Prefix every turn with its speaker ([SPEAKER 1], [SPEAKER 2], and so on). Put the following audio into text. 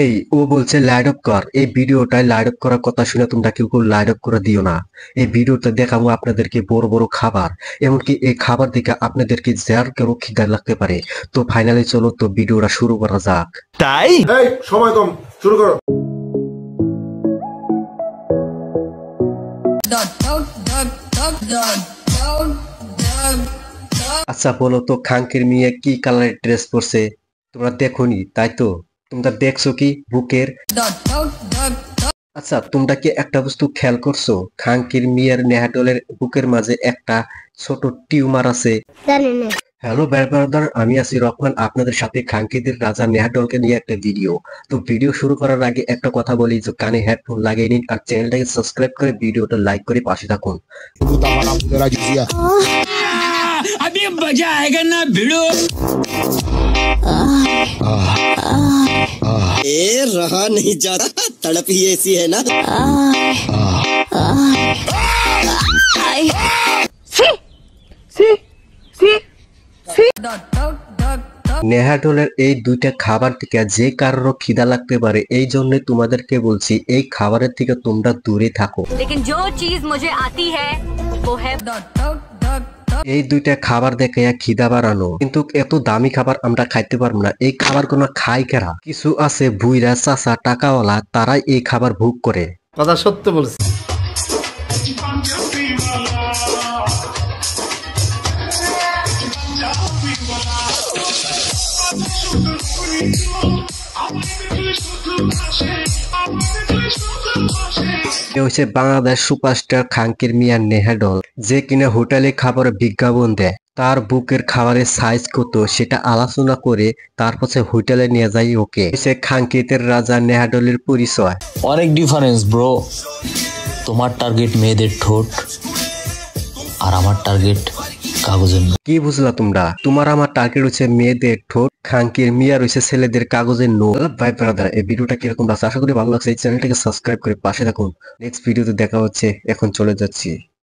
[SPEAKER 1] এই ও বলছে light off কর। এই ভিডিওটাই লাইট অফ করার কথা শুনে তোমরা কেউ লাইট অফ করে দিও না। এই ভিডিওটা দেখাবো আপনাদেরকে বড় বড় খাবার, এমনকি এই খাবার দেখে আপনাদেরকে যার কেউ খিদা লাগতে পারে। তো ফাইনালি চলো তো ভিডিওটা শুরু করা যাক।
[SPEAKER 2] তাই
[SPEAKER 3] সময় কম, শুরু করো।
[SPEAKER 1] আচ্ছা বলো তো খাঙ্কির মিয়া কি কালারের ড্রেস পরছে? তোমরা দেখোনি তাই তো? তোমরা দেখছো কি বুকের? আচ্ছা তোমরা কি একটা বস্তু খেয়াল করছো? খাঙ্কির মিয়ার নেহাডলের বুকের মাঝে একটা ছোট টিউমার আছে। হ্যালো ব্রাদার, আমি আছি রহমান, আপনাদের সাথে খাঙ্কিদের রাজা নেহাডলকে নিয়ে একটা ভিডিও। তো ভিডিও শুরু করার আগে একটা কথা বলি, যে কানে হেডফোন লাগিয়ে নিন আর চ্যানেলটাকে সাবস্ক্রাইব করে ভিডিওটা লাইক করে পাশে থাকুন।
[SPEAKER 2] अभी मजा आएगा ना भिड़ो।
[SPEAKER 4] रहा नहीं जाता, तड़प ही ऐसी है ना।
[SPEAKER 1] নেহাডলের এই দুইটা খাবার থেকে যে কারোর খিদা লাগতে পারে, এই জন্য তোমাদেরকে বলছি এই খাবারের থেকে তোমরা দূরে থাকো।
[SPEAKER 5] लेकिन जो चीज मुझे आती है वो है
[SPEAKER 1] এই দুইটা খাবার দেখে খিদা বাড়ানো, কিন্তু এত দামি খাবার আমরা খাইতে পারবো না। এই খাবার কোন খাই কেরা? কিছু আছে বুইরা চাচা টাকাওয়ালা, তারাই এই খাবার ভোগ করে।
[SPEAKER 3] কথা সত্য বলছি।
[SPEAKER 1] বাংলাদেশ সুপারস্টার খাঙ্কির মিয়া নেহাডল, যে কিনা হোটেলে খাবারের বিজ্ঞাপন দেয়। তার বুকের খাবারের সাইজ কত সেটা আলোচনা করে তারপর হোটেলে নিয়ে যায় ওকে। সে খাঙ্কিতের রাজা নেহাডলের পরিচয়।
[SPEAKER 6] অনেক ডিফারেন্স ব্রো। তোমার টার্গেট মেয়েদের ঠোঁট আর আমার টার্গেট কাগজের নোট।
[SPEAKER 1] কি বুঝলা তোমরা? তোমার আমার টার্গেট হচ্ছে মেয়েদের ঠোঁট, খাঙ্কির মিয়া রয়েছে ছেলেদের কাগজের নোট। ভাই ব্রাদার, এই ভিডিওটা কিরকম লাগছে? আশা করি ভালো লাগছে। এই চ্যানেলটাকে সাবস্ক্রাইব করে পাশে থাকুন। নেক্সট ভিডিওতে দেখা হচ্ছে। এখন চলে যাচ্ছি।